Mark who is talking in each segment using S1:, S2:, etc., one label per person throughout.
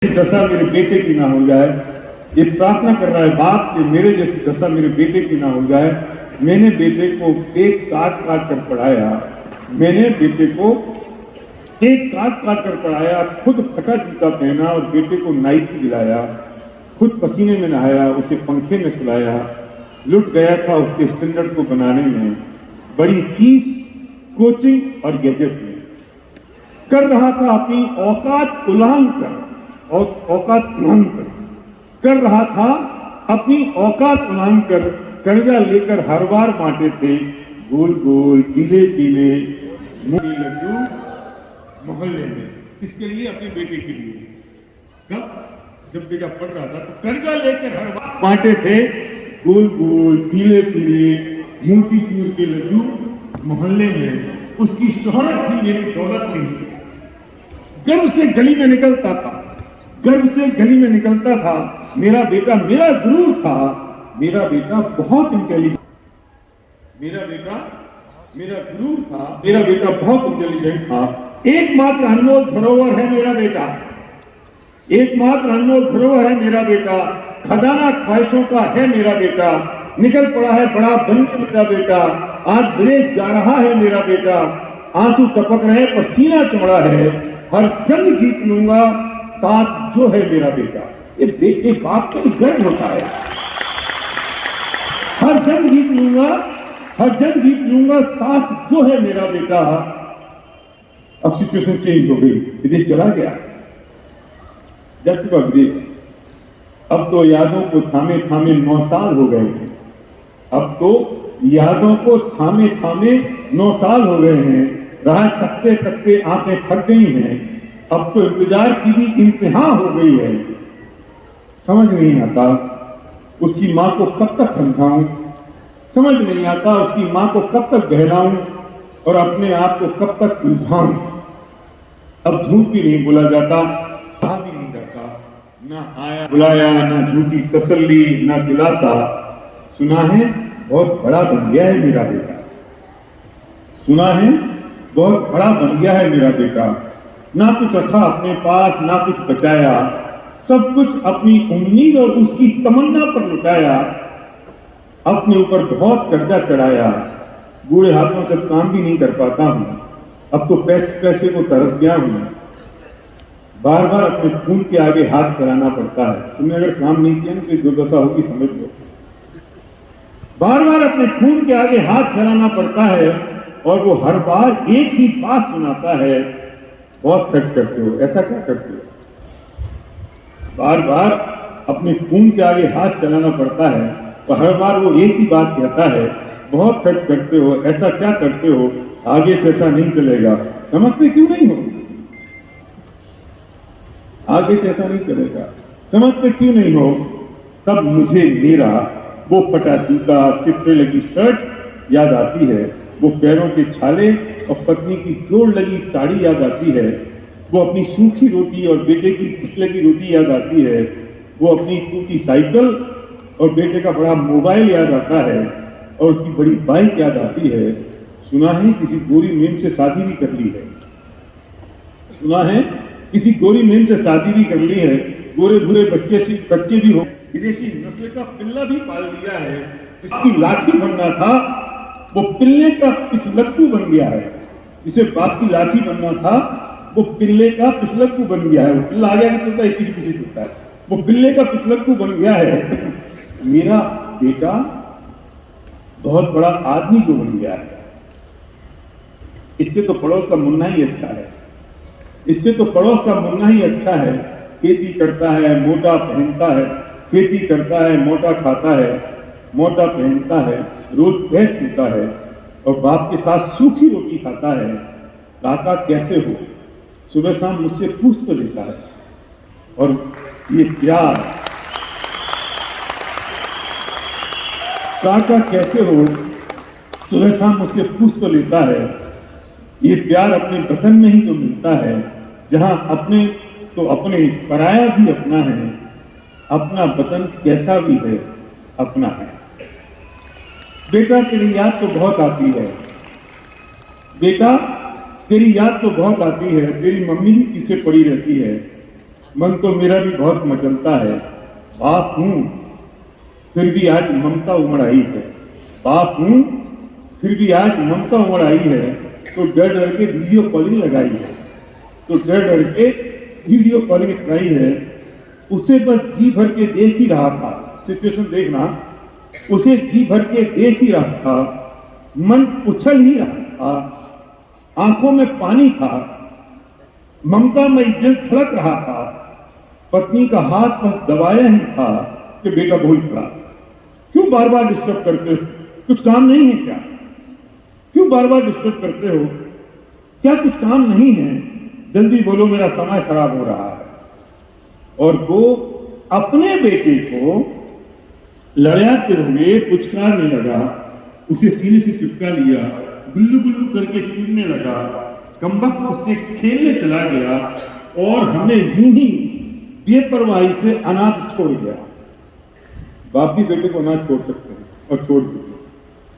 S1: दशा मेरे बेटे की ना हो जाए। ये प्रार्थना कर रहा है बाप कि मेरे जैसी दशा मेरे बेटे की ना हो जाए। मैंने बेटे को पेट काट काट कर पढ़ाया, मैंने बेटे को पेट काट काट कर पढ़ाया, खुद फटा जूता पहना और बेटे को नाइकी दिलाया, खुद पसीने में नहाया, उसे पंखे में सुलाया, लुट गया था उसके स्टैंडर्ड को बनाने में, बड़ी फीस कोचिंग और गैजेट में, कर रहा था अपनी औकात उलांघ कर, और औकात उलांघ कर रहा था अपनी औकात उलांघ कर, कर्जा लेकर हर बार बांटे थे गोल गोल पीले पीले लड्डू मोहल्ले में। किसके लिए? अपने बेटे के लिए। कब? जब बेटा पढ़ रहा था तो कर्जा लेकर हर बार बांटे थे गोल गोल पीले पीले मोतीचूर के लड्डू मोहल्ले में। उसकी शोहरत थी, मेरी दौलत थी। गर्व से गली में निकलता था, गर्व से गली में निकलता था। मेरा बेटा मेरा गुरूर था, मेरा बेटा बहुत इंटेलिजेंट, मेरा बेटा मेरा गुरूर था, मेरा बेटा बहुत इंटेलिजेंट था। एकमात्र अनमोल धरोहर है मेरा बेटा, एकमात्र अनमोल धरोहर है मेरा बेटा। खजाना ख्वाहिशों का है मेरा बेटा। निकल पड़ा है बड़ा बनकर मेरा बेटा, आज विदेश जा रहा है मेरा बेटा। आंसू टपक रहे, पसीना चमड़ा है, हर जंग जीत लूंगा साथ जो है मेरा बेटा। ये बेटे बाप को गर्व होता है। हर जंग जीत लूंगा, हर जंग जीत लूंगा साथ जो है मेरा बेटा। अब सिचुएशन चेंज हो गई, विदेश चला गया, जा चुका विदेश। अब तो यादों को थामे थामे 9 साल हो गए हैं। अब तो यादों को थामे थामे 9 साल हो गए हैं। राह तकते तकते आंखें थक गई हैं। अब तो इंतजार की भी इंतहा हो गई है। समझ नहीं आता उसकी माँ को कब तक समझाऊं, समझ नहीं आता उसकी माँ को कब तक बहलाऊं और अपने आप को कब तक उलझाऊं। अब झूठ भी नहीं बोला जाता, कहा भी नहीं करता, ना आया बुलाया, ना झूठी तसल्ली, ना दिलासा। सुना है बहुत बड़ा बन गया है मेरा बेटा, सुना है बहुत बड़ा बन गया है मेरा बेटा। ना कुछ रखा अपने पास, ना कुछ बचाया, सब कुछ अपनी उम्मीद और उसकी तमन्ना पर लुटाया। अपने ऊपर बहुत कर्जा चढ़ाया, बूढ़े हाथों से काम भी नहीं कर पाता हूँ। अब तो पैसे को तरस गया हूँ। बार बार अपने खून के आगे हाथ फैलाना पड़ता है। तुमने अगर काम नहीं किया ना तो दुर्दशा होगी, समझ लो। बार बार अपने खून के आगे हाथ फैलाना पड़ता है और वो हर बार एक ही बात सुनाता है, बहुत खर्च करते हो। ऐसा क्या करते हो? बार बार अपने खून के आगे हाथ फैलाना पड़ता है और हर बार वो एक ही बात कहता है, बहुत खर्च करते हो। ऐसा क्या करते हो? आगे से ऐसा नहीं चलेगा। समझते क्यों नहीं हो? आगे से ऐसा नहीं चलेगा, समझते क्यों नहीं हो? तब मुझे मेरा वो फटा जूता, चित्रे लगी शर्ट याद आती है, वो पैरों के छाले और पत्नी की जोड़ लगी साड़ी याद आती है, वो अपनी सूखी रोटी और बेटे की खिच लगी रोटी याद आती है, वो अपनी टूटी साइकिल और बेटे का बड़ा मोबाइल याद आता है और उसकी बड़ी बाइक याद आती है। सुना है किसी गोरी मेम से शादी भी कर ली है, सुना है किसी गोरी मेम से शादी भी कर ली है, गोरे भूरे बच्चे भी हो, विदेशी नस्ल का पिल्ला भी पाल लिया है। जिसकी लाठी बनना था वो पिल्ले का पिछलक्कू बन गया है। जिसे बाप की लाठी बनना था वो पिल्ले का पिछलक्कू बन गया है। वो पिल्ला आ गया कि टूटता है, पीछे पीछे टूटता है, वो पिल्ले का पिछलक्कू बन गया है। मेरा बेटा बहुत बड़ा आदमी जो बन गया है। इससे तो पड़ोस का मुन्ना ही अच्छा है, इससे तो पड़ोस का मुन्ना ही अच्छा है। खेती करता है, मोटा पहनता है, खेती करता है, मोटा खाता है, मोटा पहनता है, रोज पैर छूता है और बाप के साथ सूखी रोटी खाता है। काका कैसे हो? सुबह शाम मुझसे पूछ तो लेता है। और ये प्यार, काका कैसे हो सुबह शाम मुझसे पूछ तो लेता है। ये प्यार अपने वतन में ही तो मिलता है, जहां अपने तो अपने, पराया भी अपना है। अपना वतन कैसा भी है, अपना है। बेटा तेरी याद तो बहुत आती है, बेटा तेरी याद तो बहुत आती है। तेरी मम्मी भी पीछे पड़ी रहती है, मन तो मेरा भी बहुत मचलता है, बाप हूं फिर भी आज ममता उमड़ आई है, बाप हूं फिर भी आज ममता उमड़ आई है, तो डर डर के वीडियो कॉलिंग लगाई है, तो डर डर के वीडियो कॉलिंग लगाई है। उसे बस जी भर के देख ही रहा था, सिचुएशन देखना, उसे जी भर के देख ही रहा था, मन उछल ही रहा था, आंखों में पानी था, ममता में दिल धड़क रहा था, पत्नी का हाथ बस दबाया ही था कि बेटा भूल पड़ा। क्यों बार बार डिस्टर्ब करते हो, कुछ काम नहीं है क्या? क्यों बार बार डिस्टर्ब करते हो, क्या कुछ काम नहीं है? जल्दी बोलो, मेरा समय खराब हो रहा है। और वो अपने बेटे को लड़ाते हुए पुचकारने लगा, उसे सीने से चिपका लिया, गुल्लू गुल्लू करके चूमने लगा, कमबख्त उससे खेलने चला गया और हमें यूं ही बेपरवाही से अनाथ छोड़ गया। बाप भी बेटे को अनाथ छोड़ सकते हैं और छोड़ देते,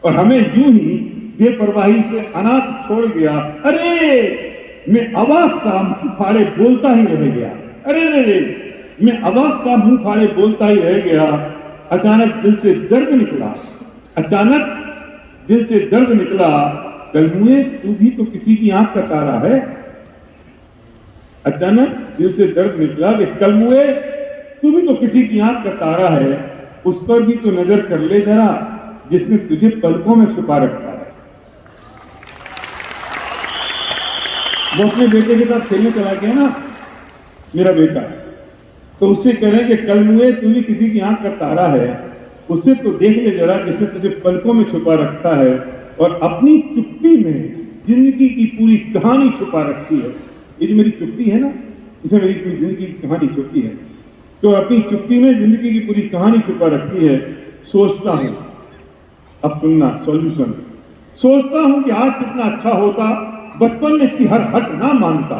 S1: और हमें यूं ही बेपरवाही से अनाथ छोड़ गया। अरे मैं अवाक सा मुंह फाड़े बोलता ही रह गया, अरे रे मैं अवाक सा मुंह फाड़े बोलता ही रह गया। अचानक दिल से दर्द निकला, अचानक दिल से दर्द निकला, कलमुए तू भी तो किसी की आंख का तारा है। अचानक दिल से दर्द निकला कि कलमुए तू भी तो किसी की आंख का तारा है, उस पर भी तो नजर कर ले जरा जिसने तुझे पलकों में छुपा रखा है। वो अपने बेटे के साथ खेलने चला गया ना मेरा बेटा, तो उससे कह रहे हैं कि कलमुए तू भी किसी की आंख का तारा है, उसे तो देख ले जरा जिसने तुझे पलकों में छुपा रखा है और अपनी चुप्पी में जिंदगी की पूरी कहानी छुपा रखी है। ये जो मेरी चुप्पी है ना, इसे मेरी पूरी जिंदगी की कहानी छुपी है, तो अपनी चुप्पी में जिंदगी की पूरी कहानी छुपा रखी है। सोचता हूं, अब सुनना सॉल्यूशन, सोचता हूं कि आज कितना अच्छा होता बचपन में इसकी हर हट ना मानता,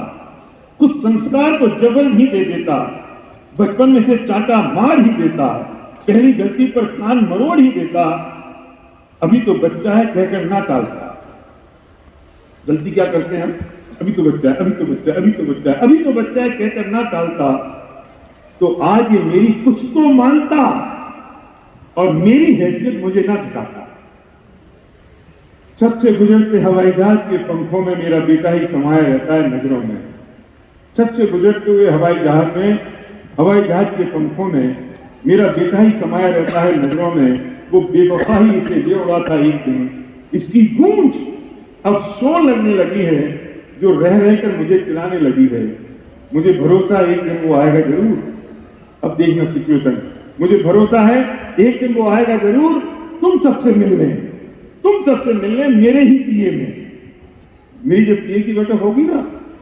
S1: कुछ संस्कार को जबर नहीं दे देता, बचपन में से चाटा मार ही देता, पहली गलती पर कान मरोड़ ही देता। अभी तो बच्चा है कहकर ना टालता। गलती क्या करते हैं हम, अभी तो बच्चा है, अभी तो बच्चा है, अभी तो बच्चा है, अभी तो बच्चा है कहकर ना टालता। तो आज ये मेरी कुछ तो मानता और मेरी हैसियत मुझे ना दिखाता। छत से गुजरते हवाई जहाज के पंखों में मेरा बेटा ही समाया रहता है नजरों में। छत से गुजरते हुए हवाई जहाज में, हवाई जहाज के पंखों में मेरा बेटा ही समाया रहता है नजरों में। वो बेवफा ही इसे ले उड़ा था एक दिन, इसकी गूंज अब शोर लगने लगी है जो रह रहकर मुझे चिढ़ाने लगी है। मुझे भरोसा है एक दिन वो आएगा जरूर। अब देखना सिचुएशन, मुझे भरोसा है एक दिन वो आएगा जरूर, तुम सबसे मिलने, तुम सबसे मिलने मेरे ही पिए में। मेरी जब पिए की बैठक होगी ना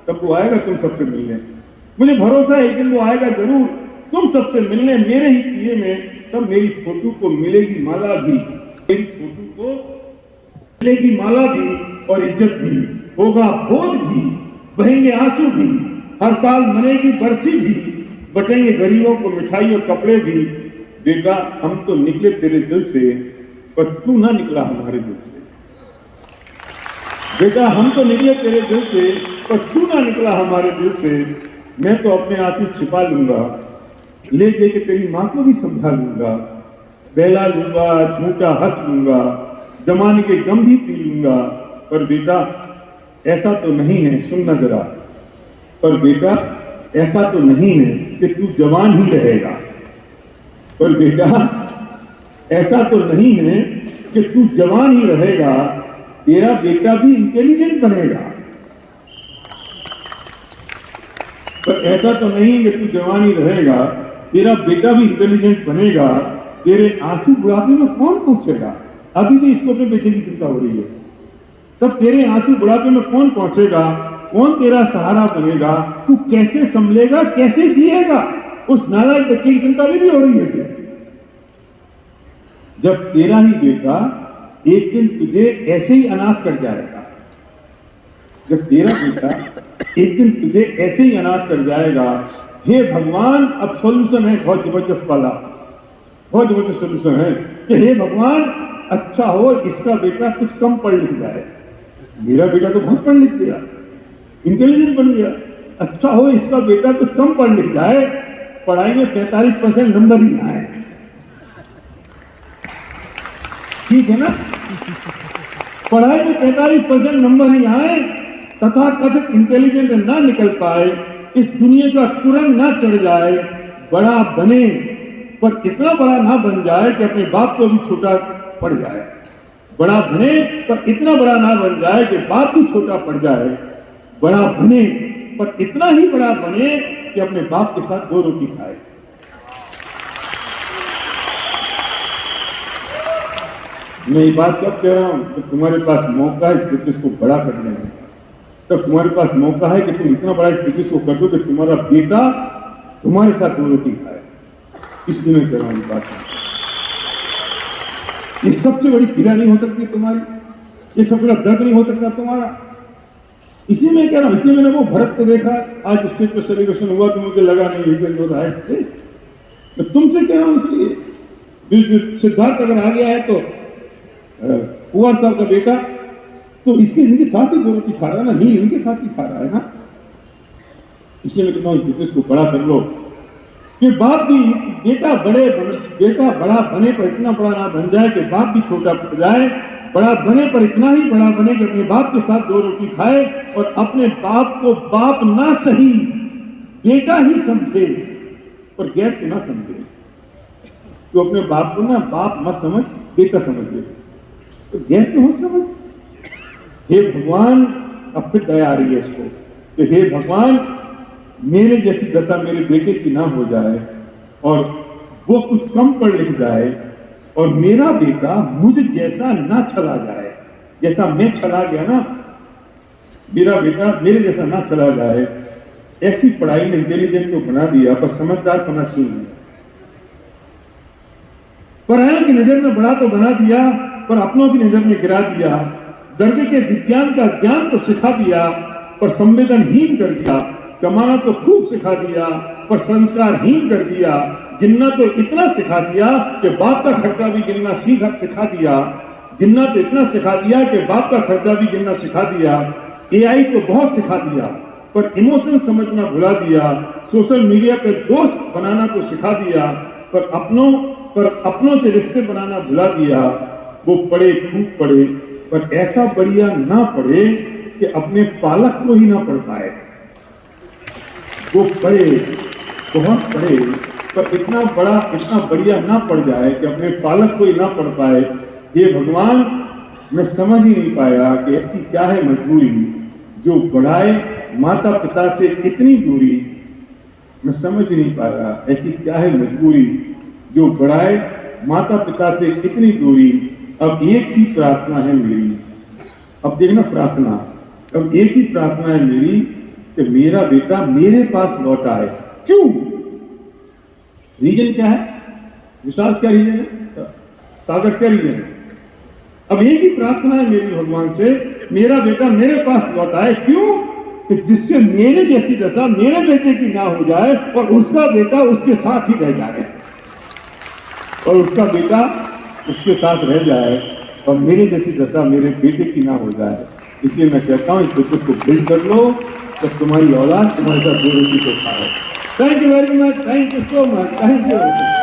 S1: तब वो आएगा तुम सबसे मिलने। मुझे भरोसा है एक दिन वो आएगा जरूर, तुम सबसे मिलने मेरे ही पिए में। तब मेरी फोटो को मिलेगी माला भी, मेरी फोटो को मिलेगी माला भी और इज्जत भी, होगा भोज भी, बहेंगे आंसू भी, हर साल मनेगी बरसी भी, बटेंगे गरीबों को मिठाई और कपड़े भी। बेटा हम तो निकले तेरे दिल से पर तू ना निकला हमारे दिल से। बेटा हम तो निकले तेरे दिल से पर तू ना निकला हमारे दिल से। मैं तो अपने आंसू छिपा लूंगा, ले दे के तेरी माँ को भी समझा लूंगा, बहला लूंगा, झूठा हंस लूंगा, जमाने के गम भी पी लूंगा। पर बेटा ऐसा तो नहीं है, सुनना जरा, पर बेटा ऐसा तो नहीं है कि तू जवान ही रहेगा। पर बेटा ऐसा तो नहीं है कि तू जवान ही रहेगा, तेरा बेटा भी इंटेलिजेंट बनेगा। पर ऐसा तो नहीं है कि तू जवान ही रहेगा, तेरा बेटा भी इंटेलिजेंट बनेगा। तेरे आंसू बुढ़ापे में कौन पहुंचेगा? अभी भी इसको अपने बेटे की चिंता हो रही है। तब तेरे आंसू बुढ़ापे में कौन पहुंचेगा? कौन तेरा सहारा बनेगा? तू कैसे संभलेगा, कैसे जिएगा? उस नालायक बच्चे की चिंता भी हो रही है इसे। जब तेरा ही बेटा एक दिन तुझे ऐसे ही अनाथ कर जाएगा, जब तेरा बेटा एक दिन तुझे ऐसे ही अनाथ कर जाएगा, हे भगवान अब सॉल्यूशन है बहुत जबरदस्त वाला, बहुत जबरदस्त सॉल्यूशन है कि हे भगवान अच्छा हो इसका बेटा कुछ कम पढ़ लिख जाए। मेरा बेटा तो बहुत पढ़ लिख गया, इंटेलिजेंट बन गया, अच्छा हो इसका बेटा कुछ कम पढ़ लिख जाए, पढ़ाई में 45% नंबर ही आए, ठीक है ना? पढ़ाई में 45% नंबर ही आए, तथा कथित इंटेलिजेंट ना निकल पाए, इस दुनिया का कुरंग ना चढ़ जाए, बड़ा बने पर इतना बड़ा ना बन जाए कि अपने बाप को भी छोटा पड़ जाए। बड़ा बने पर इतना बड़ा ना बन जाए कि बाप भी छोटा पड़ जाए। बड़ा बने पर इतना ही बड़ा बने कि अपने बाप के साथ 2 रोटी खाए। मैं ये बात कब कह रहा हूं? तो तुम्हारे पास मौका है इस बिजनेस को बड़ा करने में, तो तुम्हारे पास मौका है कि तुम इतना बड़ा इस बिजनेस को कर दो कि तुम्हारा बेटा तुम्हारे साथ 2 रोटी खाए। इसलिए मैं कह रहा हूं ये बात। ये सबसे बड़ी पीड़ा नहीं हो सकती तुम्हारी, ये सबसे बड़ा दर्द नहीं हो सकता तुम्हारा। इसी में कह रहा हूं, इसलिए मैंने वो भरत को देखा, आज स्टेज पर सेलिब्रेशन हुआ तो मुझे लगा नहीं मैं तुमसे कह रहा हूं। इसलिए सिद्धार्थ अगर आ गया है तो कुंवर साहब का बेटा, तो इनके साथ ही 2 रोटी खा रहा है ना, नहीं इनके साथ ही खा रहा है ना। इसलिए मैं कहता हूं बिजनेस को बड़ा कर लो कि बाप भी बेटा बड़ा बने पर इतना बड़ा ना बन जाए कि बाप भी छोटा पड़ जाए। बड़ा बने पर इतना ही बड़ा बने कि अपने बाप के साथ 2 रोटी खाए और अपने बाप को बाप ना सही बेटा ही समझे पर गैर को ना समझे। तो अपने बाप को ना बाप मत समझ, बेटा समझ ले, तो गैर तो मत समझ। हे भगवान, अब फिर दया आ रही है इसको कि हे भगवान, मेरे जैसी दशा मेरे बेटे की ना हो जाए और वो कुछ कम पढ़ लिख जाए और मेरा बेटा मुझ जैसा ना चला जाए, जैसा मैं चला गया ना, मेरा बेटा मेरे जैसा ना चला जाए। ऐसी पढ़ाई ने इंटेलिजेंट को बना दिया पर समझदार पना छीन लिया। परायों की नजर में बड़ा तो बना दिया पर अपनों की नजर में गिरा दिया। दर्जे के विज्ञान का ज्ञान तो सिखा दिया पर संवेदनहीन कर दिया। कमाना तो खूब सिखा दिया पर संस्कारहीन कर दिया। गिनना तो इतना सिखा दिया कि बाप का खर्चा भी गिनना सिखा दिया। गिनना तो इतना सिखा दिया कि बाप का खर्चा भी गिनना सिखा दिया। एआई तो बहुत सिखा दिया पर इमोशन समझना भुला दिया। सोशल मीडिया पे दोस्त बनाना तो सिखा दिया पर अपनों से रिश्ते बनाना भुला दिया। वो पढ़े खूब पढ़े पर ऐसा बढ़िया ना पढ़े कि अपने पालक को ही ना पढ़ पाए। वो पढ़े, बहुत पढ़े पर इतना बढ़िया ना पढ़ जाए कि अपने पालक को ही ना पढ़ पाए। ये भगवान, मैं समझ ही नहीं पाया कि ऐसी क्या है मजबूरी जो बढ़ाए माता पिता से इतनी दूरी। मैं समझ नहीं पाया ऐसी क्या है मजबूरी जो बढ़ाए माता पिता से इतनी दूरी। अब एक ही प्रार्थना है मेरी, अब देखना प्रार्थना, अब एक ही प्रार्थना है मेरी कि मेरा बेटा मेरे पास लौटा है। क्यों? रीजन क्या है? विशाल क्या रीजन है? सागर क्या रीजन है? अब एक ही प्रार्थना है मेरी भगवान से, मेरा बेटा मेरे पास लौटा है। क्यों? कि जिससे मेरे जैसी दशा मेरे बेटे की ना हो जाए और उसका बेटा उसके साथ ही रह जाए, और उसका बेटा उसके साथ रह जाए और मेरे जैसी दशा मेरे बेटे की ना हो जाए। इसलिए मैं कहता हूँ इस बिजनेस को बिल्ड कर लो तो तुम्हारी औलाद तुम्हारे साथ 2 रोटी को खाए। Thank you very much, thank you so much, thank you.